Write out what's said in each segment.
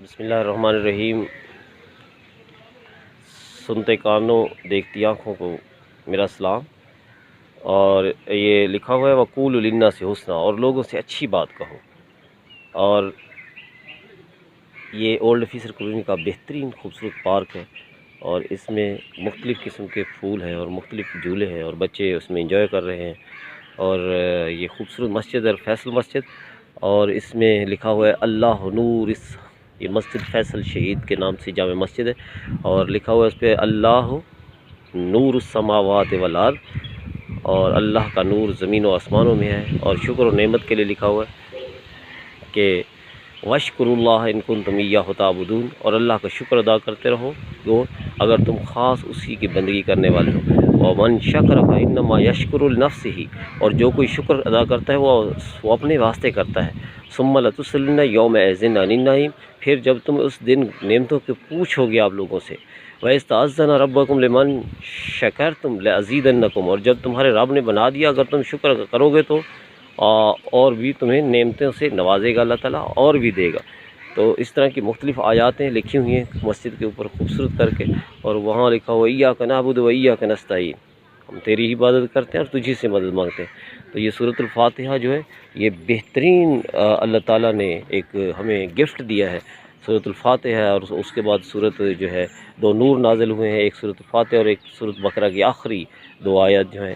بسم اللہ الرحمن الرحیم۔ سنتے کانوں دیکھتی آنکھوں کو میرا سلام۔ اور یہ لکھا ہوا ہے وقول للناس حسنا، اور لوگوں سے اچھی بات کہو۔ اور یہ اولڈ آفیسر کالونی کا بہترین خوبصورت پارک ہے، اور اس میں مختلف قسم کے پھول ہیں اور مختلف جھولے ہیں، اور بچے اس میں انجوائے کر رہے ہیں۔ اور یہ خوبصورت مسجد ہے فیصل مسجد، اور اس میں لکھا ہوا ہے اللہ نور یہ مسجد فیصل شہید کے نام سے جامع مسجد ہے، اور لکھا ہوا ہے اس پہ اللہ نور السماوات والارض، اور اللہ کا نور زمین و آسمانوں میں ہے۔ اور شکر و نعمت کے لیے لکھا ہوا ہے کہ وَاشْكُرُوا اللَّهَ إِن كُنتُمْ إِيَّاهُ تَعْبُدُونَ، اور اللہ کا شکر ادا کرتے رہو اگر تم خاص اسی کی بندگی کرنے والے ہو۔ وَمَنْ شَكَرَ فَإِنَّمَا يَشْكُرُ لِنَفْسِهِ، اور جو کوئی شکر ادا کرتا ہے وہ اپنے واسطے کرتا ہے۔ ثُمَّ لَتُسْأَلُنَّ يَوْمَئِذٍ عَنِ النَّعِيمِ، پھر جب تم اس دن نعمتوں کے پوچھو گے آپ لوگوں سے۔ وَإِذْ تَأَذَّنَ رَبُّكُمْ لَمَنْ شَكَرْتُمْ لَأَزِيدَنَّكُمْ، اور جب تمہارے رب نے بنا دیا اگر تم شکر کرو گے تو اور بھی تمہیں نعمتوں سے نوازے گا اللہ تعالیٰ، اور بھی دے گا۔ تو اس طرح کی مختلف آیاتیں لکھی ہوئی ہیں مسجد کے اوپر خوبصورت کر کے، اور وہاں لکھا ہوا ایاک نعبد و ایاک نستعین، ہم تیری ہی عبادت کرتے ہیں اور تجھی سے مدد مانگتے ہیں۔ تو یہ سورۃ الفاتحہ جو ہے یہ بہترین اللہ تعالیٰ نے ایک ہمیں گفٹ دیا ہے۔ سورۃ الفاتحہ اور اس کے بعد سورت جو ہے دو نور نازل ہوئے ہیں، ایک سورۃ الفاتحہ اور ایک سورۃ بقرہ کی آخری دو آیات جو ہیں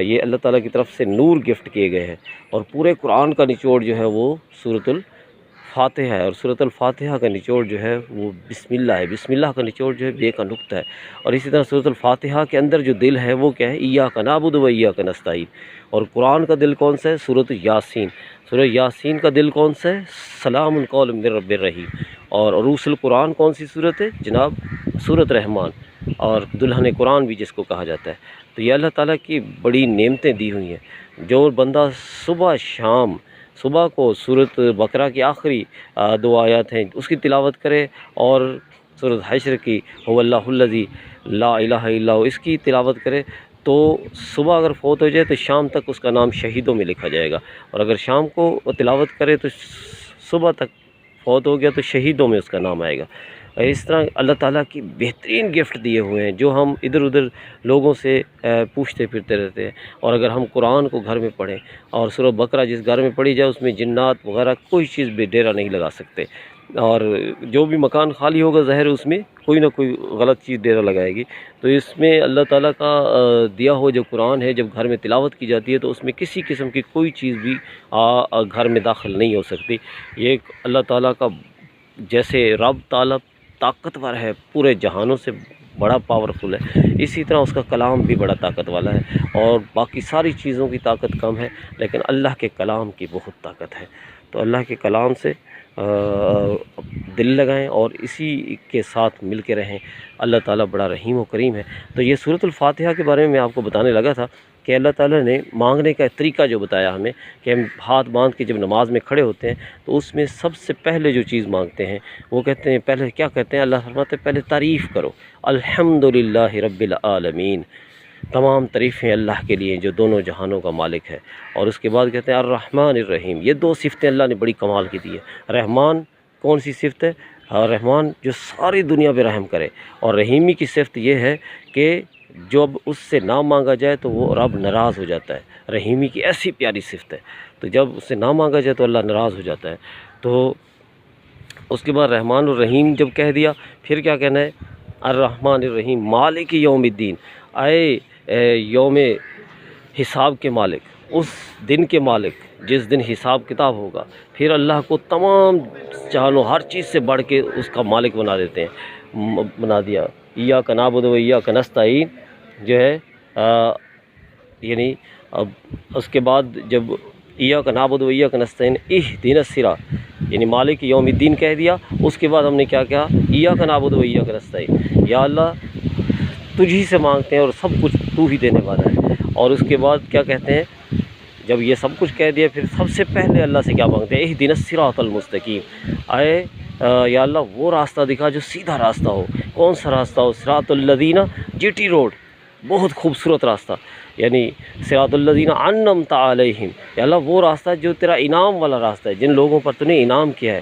یہ اللہ تعالیٰ کی طرف سے نور گفٹ کیے گئے ہیں۔ اور پورے قرآن کا نچوڑ جو ہے وہ سورۃ الفاتحہ ہے، اور سورۃ الفاتحہ کا نچوڑ جو ہے وہ بسم اللہ ہے، بسم اللہ کا نچوڑ جو ہے بے کا نقطہ ہے۔ اور اسی طرح سورۃ الفاتحہ کے اندر جو دل ہے وہ کیا ہے، ایاک نعبد و ایاک نستعین۔ اور قرآن کا دل کون سا ہے، سورۃ یاسین۔ سورۃ یاسین کا دل کون سا ہے، سلام قول من رب الرحیم۔ اور عروس القرآن کون سی صورت ہے جناب، سورۃ رحمان، اور دلہن قرآن بھی جس کو کہا جاتا ہے۔ تو یہ اللہ تعالیٰ کی بڑی نعمتیں دی ہوئی ہیں۔ جو بندہ صبح شام، صبح کو سورۃ بقرہ کی آخری دو آیات ہیں اس کی تلاوت کرے، اور سورۃ حشر کی هو اللہ الذی لا الہ الا ہو اس کی تلاوت کرے، تو صبح اگر فوت ہو جائے تو شام تک اس کا نام شہیدوں میں لکھا جائے گا، اور اگر شام کو تلاوت کرے تو صبح تک فوت ہو گیا تو شہیدوں میں اس کا نام آئے گا۔ اور اس طرح اللہ تعالیٰ کی بہترین گفٹ دیے ہوئے ہیں جو ہم ادھر ادھر لوگوں سے پوچھتے پھرتے رہتے ہیں۔ اور اگر ہم قرآن کو گھر میں پڑھیں، اور سورۃ بقرہ جس گھر میں پڑھی جائے اس میں جنات وغیرہ کوئی چیز بھی ڈیرا نہیں لگا سکتے، اور جو بھی مکان خالی ہوگا ظاہر اس میں کوئی نہ کوئی غلط چیز ڈیرا لگائے گی۔ تو اس میں اللہ تعالیٰ کا دیا ہوا جو قرآن ہے جب گھر میں تلاوت کی جاتی ہے تو اس میں کسی قسم کی کوئی چیز بھی گھر میں داخل نہیں ہو سکتی۔ یہ ایک اللہ تعالیٰ کا جیسے رب تعالیٰ طاقتور ہے، پورے جہانوں سے بڑا پاورفل ہے، اسی طرح اس کا کلام بھی بڑا طاقت والا ہے، اور باقی ساری چیزوں کی طاقت کم ہے لیکن اللہ کے کلام کی بہت طاقت ہے۔ تو اللہ کے کلام سے دل لگائیں اور اسی کے ساتھ مل کے رہیں۔ اللہ تعالیٰ بڑا رحیم و کریم ہے۔ تو یہ سورۃ الفاتحہ کے بارے میں آپ کو بتانے لگا تھا کہ اللہ تعالیٰ نے مانگنے کا طریقہ جو بتایا ہمیں کہ ہم ہاتھ باندھ کے جب نماز میں کھڑے ہوتے ہیں تو اس میں سب سے پہلے جو چیز مانگتے ہیں وہ کہتے ہیں، پہلے کیا کہتے ہیں، اللہ فرماتے ہیں پہلے تعریف کرو، الحمدللہ رب العالمین، تمام تعریفیں اللہ کے لیے جو دونوں جہانوں کا مالک ہے۔ اور اس کے بعد کہتے ہیں الرحمن الرحیم، یہ دو صفتیں اللہ نے بڑی کمال کی دی ہے۔ رحمان کون سی صفت ہے، رحمان جو ساری دنیا پہ رحم کرے، اور رحیمی کی صفت یہ ہے کہ جب اس سے نہ مانگا جائے تو وہ رب ناراض ہو جاتا ہے۔ رحیمی کی ایسی پیاری صفت ہے، تو جب اس سے نہ مانگا جائے تو اللہ ناراض ہو جاتا ہے۔ تو اس کے بعد رحمان الرحیم جب کہہ دیا پھر کیا کہنا ہے، الرحمن الرحیم مالک یوم الدین، اے یوم حساب کے مالک، اس دن کے مالک جس دن حساب کتاب ہوگا۔ پھر اللہ کو تمام جہانوں ہر چیز سے بڑھ کے اس کا مالک بنا دیتے ہیں، بنا دیا۔ ایاک نعبد و ایاک نستعین جو ہے یعنی اب اس کے بعد جب ایاک نعبد و ایاک نستعین اہدنا الصراط یعنی مالک یوم الدین کہہ دیا، اس کے بعد ہم نے کیا کہا، ایاک نعبد و ایاک نستعین، یا اللہ تجھی سے مانگتے ہیں اور سب کچھ تو ہی دینے والا ہے۔ اور اس کے بعد کیا کہتے ہیں، جب یہ سب کچھ کہہ دیا پھر سب سے پہلے اللہ سے کیا مانگتے ہیں، اہدنا الصراط المستقیم، یا اللہ وہ راستہ دکھا جو سیدھا راستہ ہو۔ کون سا راستہ ہو، صراط الذین، جی ٹی روڈ، بہت خوبصورت راستہ، یعنی صراط الذین انعمت علیہم، یا اللہ وہ راستہ جو تیرا انعام والا راستہ ہے، جن لوگوں پر تو نے انعام کیا ہے۔